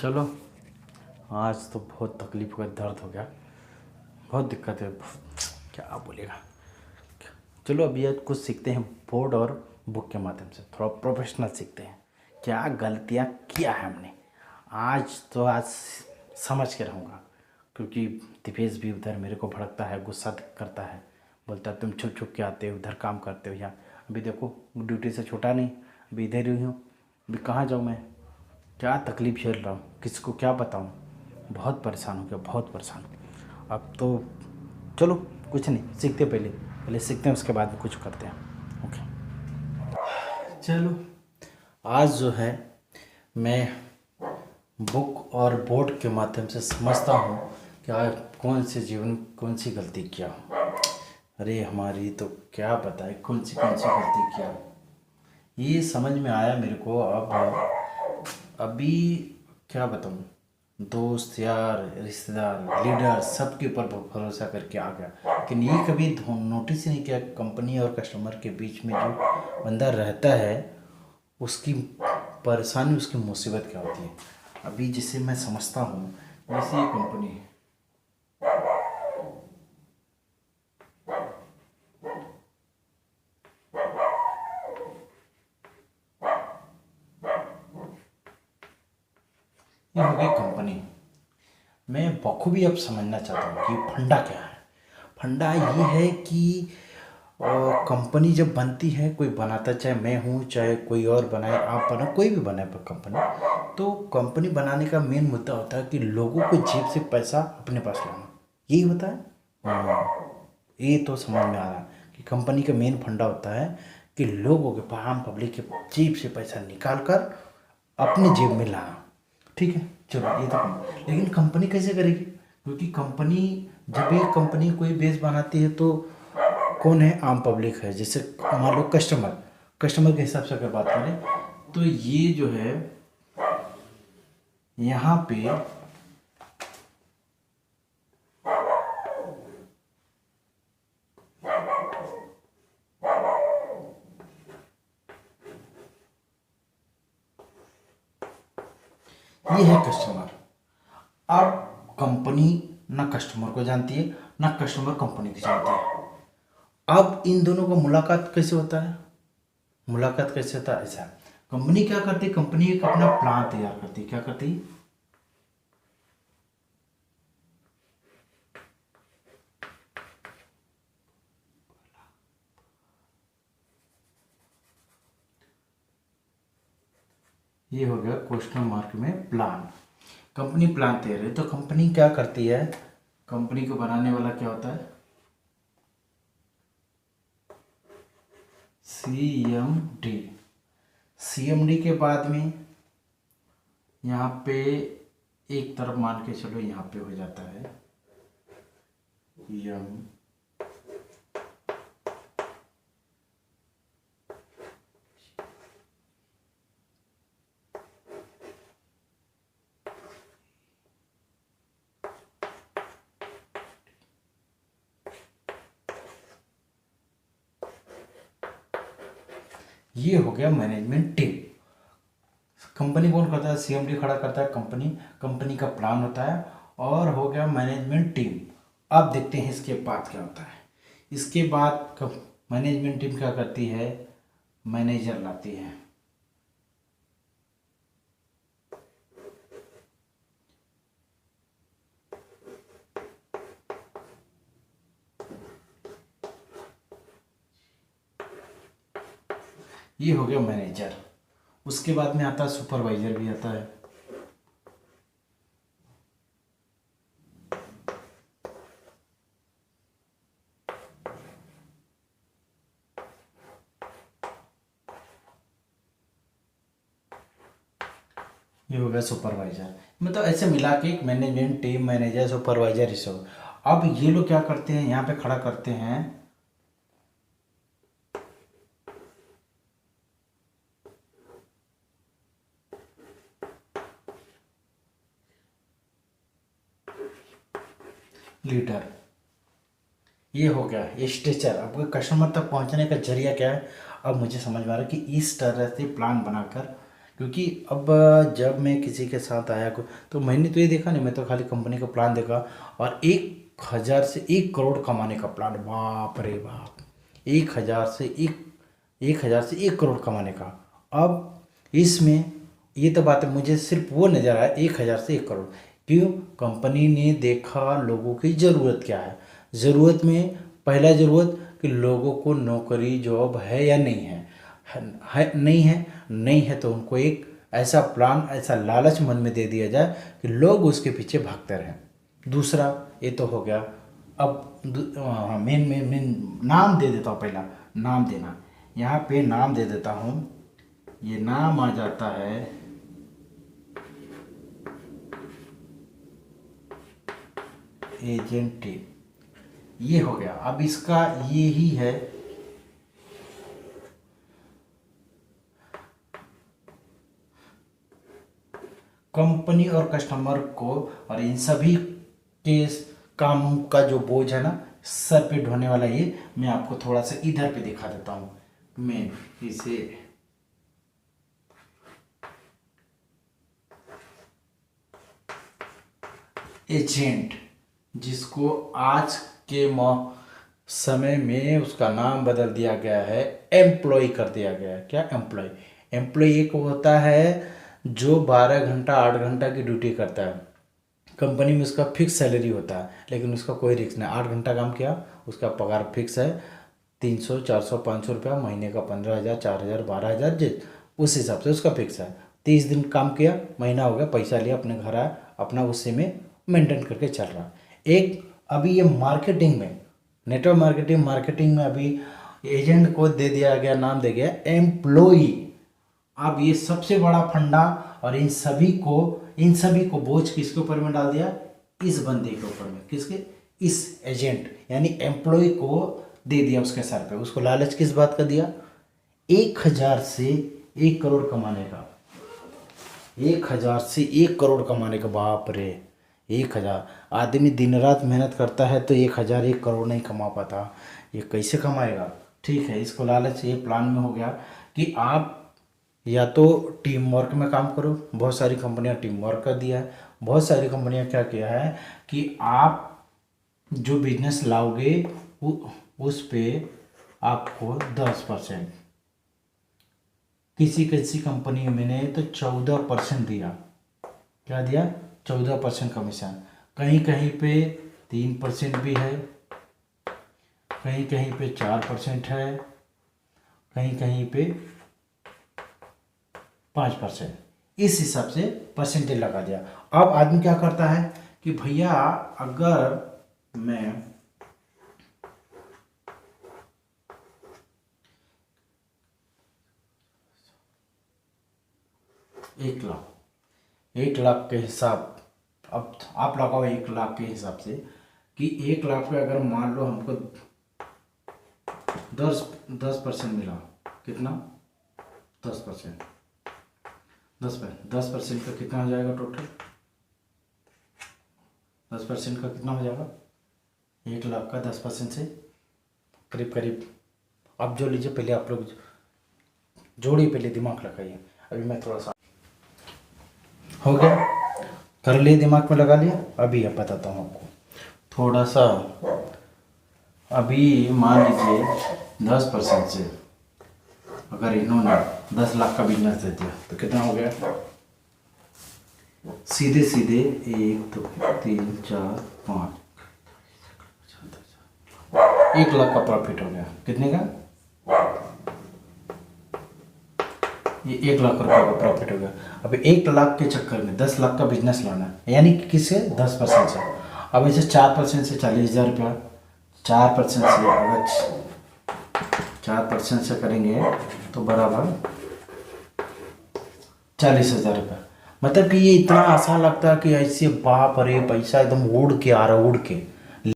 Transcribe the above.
चलो, आज तो बहुत तकलीफ का दर्द हो गया, बहुत दिक्कत है। क्या बोलेगा। चलो अभी आज कुछ सीखते हैं बोर्ड और बुक के माध्यम से, थोड़ा प्रोफेशनल सीखते हैं क्या गलतियाँ किया है हमने। आज समझ के रहूँगा, क्योंकि दिपेश भी उधर मेरे को भड़कता है, गुस्सा करता है, बोलता है तुम छुप छुप के आते हो, उधर काम करते हो। यहाँ अभी देखो, ड्यूटी से छूटा नहीं, अभी इधर ही हूँ। अभी कहाँ जाऊँ मैं, क्या तकलीफ़ झेल रहा हूँ, किसको क्या बताऊँ। बहुत परेशान हो गया, बहुत परेशान। अब तो चलो कुछ नहीं, सीखते पहले पहले सीखते हैं, उसके बाद में कुछ करते हैं। ओके चलो, आज जो है मैं बुक और बोर्ड के माध्यम से समझता हूँ क्या कौन से जीवन कौन सी गलती किया हूँ। अरे हमारी तो क्या बताए कौन सी गलती किया, ये समझ में आया मेरे को। अब अभी क्या बताऊँ, दोस्त यार रिश्तेदार लीडर सबके ऊपर भरोसा करके आ गया, लेकिन ये कभी नोटिस ही नहीं किया कंपनी और कस्टमर के बीच में जो बंदा रहता है उसकी परेशानी, उसकी मुसीबत क्या होती है। अभी जिसे मैं समझता हूँ, जैसे ये कंपनी है, ये हो गई कंपनी। मैं बखूबी अब समझना चाहता हूँ कि फंडा क्या है। फंडा ये है कि कंपनी जब बनती है, कोई बनाता, चाहे मैं हूँ चाहे कोई और बनाए, आप बनाए, कोई भी बनाए पर कंपनी, तो कंपनी बनाने का मेन मुद्दा होता है कि लोगों को जेब से पैसा अपने पास लाना, यही होता है। ये तो समझ में आ रहा कि कंपनी का मेन फंडा होता है कि लोगों के आम पब्लिक के जेब से पैसा निकाल कर अपने जेब में लाना। ठीक है, चलो ये तो लेकिन कंपनी कैसे करेगी, क्योंकि कंपनी जब एक कंपनी कोई बेस बनाती है तो कौन है, आम पब्लिक है। जैसे मान लो कस्टमर के हिसाब से अगर बात करें तो ये जो है यहाँ पे ये है कस्टमर। अब कंपनी ना कस्टमर को जानती है, ना कस्टमर कंपनी को जानती है। अब इन दोनों का मुलाकात कैसे होता है, ऐसा कंपनी क्या करती है, कंपनी एक अपना प्लान तैयार करती है। क्या करती है, ये हो गया क्वेश्चन मार्क में प्लान। कंपनी प्लान तैयार है, तो कंपनी क्या करती है, कंपनी को बनाने वाला क्या होता है, CMD। CMD के बाद में यहाँ पे एक तरफ मान के चलो, यहाँ पे हो जाता है यम। ये हो गया मैनेजमेंट टीम। कंपनी कौन करता है, CMD खड़ा करता है कंपनी का प्लान होता है, और हो गया मैनेजमेंट टीम। अब देखते हैं इसके बाद क्या होता है। इसके बाद मैनेजमेंट टीम क्या करती है, मैनेजर लाती है। ये हो गया मैनेजर। उसके बाद में आता है सुपरवाइजर भी आता है। ये हो गया सुपरवाइजर। मतलब ऐसे मिला के एक मैनेजमेंट टीम, मैनेजर, सुपरवाइजर, ये सब। अब ये लोग क्या करते हैं, यहाँ पे खड़ा करते हैं लीडर। ये हो गया ये स्ट्रेचर। अब कस्टमर तक पहुंचने का जरिया क्या है, अब मुझे समझ में आ रहा है कि इस तरह से प्लान बनाकर क्योंकि अब जब मैं किसी के साथ आया तो मैंने तो ये देखा नहीं, मैं तो खाली कंपनी का प्लान देखा और 1,000 से 1 करोड़ कमाने का प्लान, बाप रे बाप। 1,000 से 1 करोड़ कमाने का। अब इसमें ये तो बात है, मुझे सिर्फ वो नज़र आया 1,000 से 1 करोड़। क्यों? कंपनी ने देखा लोगों की ज़रूरत क्या है। ज़रूरत में पहला ज़रूरत कि लोगों को नौकरी जॉब है या नहीं है, नहीं है तो उनको एक ऐसा प्लान, ऐसा लालच मन में दे दिया जाए कि लोग उसके पीछे भागते रहें। दूसरा ये तो हो गया। अब मेन नाम दे देता हूँ। पहला नाम देना, यहाँ पे नाम दे देता हूँ। ये नाम आ जाता है एजेंट टीम। ये हो गया। अब इसका ये ही है कंपनी और कस्टमर को, और इन सभी के काम का जो बोझ है ना सर पे ढोने वाला, ये मैं आपको थोड़ा सा इधर पे दिखा देता हूँ। मैं इसे एजेंट, जिसको आज के समय में उसका नाम बदल दिया गया है, एम्प्लॉय कर दिया गया है। क्या? एम्प्लॉय। एम्प्लॉय एक होता है जो 12 घंटा 8 घंटा की ड्यूटी करता है। कंपनी में उसका फिक्स सैलरी होता है, लेकिन उसका कोई रिस्क नहीं। 8 घंटा काम किया, उसका पगार फिक्स है 300 400 500 रुपया महीने का, 15,000 4,000 12,000 उस हिसाब से उसका फिक्स है। 30 दिन काम किया, महीना हो गया, पैसा लिया, अपने घर आया, अपना उससे में मेंटेन करके चल रहा। एक अभी ये मार्केटिंग में, नेटवर्क मार्केटिंग में अभी एजेंट को दे दिया गया, नाम दे गया एम्प्लॉई। अब ये सबसे बड़ा फंडा, और इन सभी को बोझ किसके ऊपर में डाल दिया? इस बंदे के ऊपर में। किसके? इस एजेंट यानी एम्प्लॉय को दे दिया उसके सर पे। उसको लालच किस बात का दिया? 1,000 से 1 करोड़ कमाने का। 1,000 से 1 करोड़ कमाने का। बाप रे, 1,000। आदमी दिन रात मेहनत करता है तो 1,000 1 करोड़ नहीं कमा पाता, ये कैसे कमाएगा? ठीक है, इसको लालच ये प्लान में हो गया कि आप या तो टीम वर्क में काम करो। बहुत सारी कंपनियां टीम वर्क कर दिया है। बहुत सारी कंपनियां क्या किया है कि आप जो बिजनेस लाओगे उस पे आपको 10%, किसी कंपनी में ने तो 14% दिया। क्या दिया? 14% कमीशन। कहीं कहीं पे 3% भी है, कहीं कहीं पे 4% है, कहीं कहीं पे 5%। इस हिसाब से परसेंटेज लगा दिया। अब आदमी क्या करता है कि भैया अगर मैं 1 लाख के हिसाब, अब आप लगाओ 1 लाख के हिसाब से कि 1 लाख पे अगर मान लो हमको 10% मिला। कितना? 10%। 10% का कितना हो जाएगा टोटल? 10% का कितना हो जाएगा? 1 लाख का 10% से करीब करीब, अब जो लीजिए, पहले आप लोग जोड़िए, पहले दिमाग लगाइए। अभी मैं थोड़ा सा हो गया, कर लिए, दिमाग में लगा लिया। अभी अब बताता हूँ आपको थोड़ा सा। अभी मान लीजिए 10% से अगर इन्होंने 10 लाख का बिजनेस दे दिया तो कितना हो गया? सीधे 1 2 3 4 5 1 लाख का प्रॉफिट हो गया। कितने का? ये 1 लाख रुपये का प्रॉफिट हो गया। अब 1 लाख के चक्कर में 10 लाख का बिजनेस लाना है, यानी कि किससे? 10% से। अब ऐसे 4% से 40,000 रुपया, 4% से अगर 4% से करेंगे तो बराबर 40,000 रुपया। मतलब कि ये इतना आसान लगता है कि ऐसे बाप रे पैसा एकदम उड़ के आ रहा, उड़ के।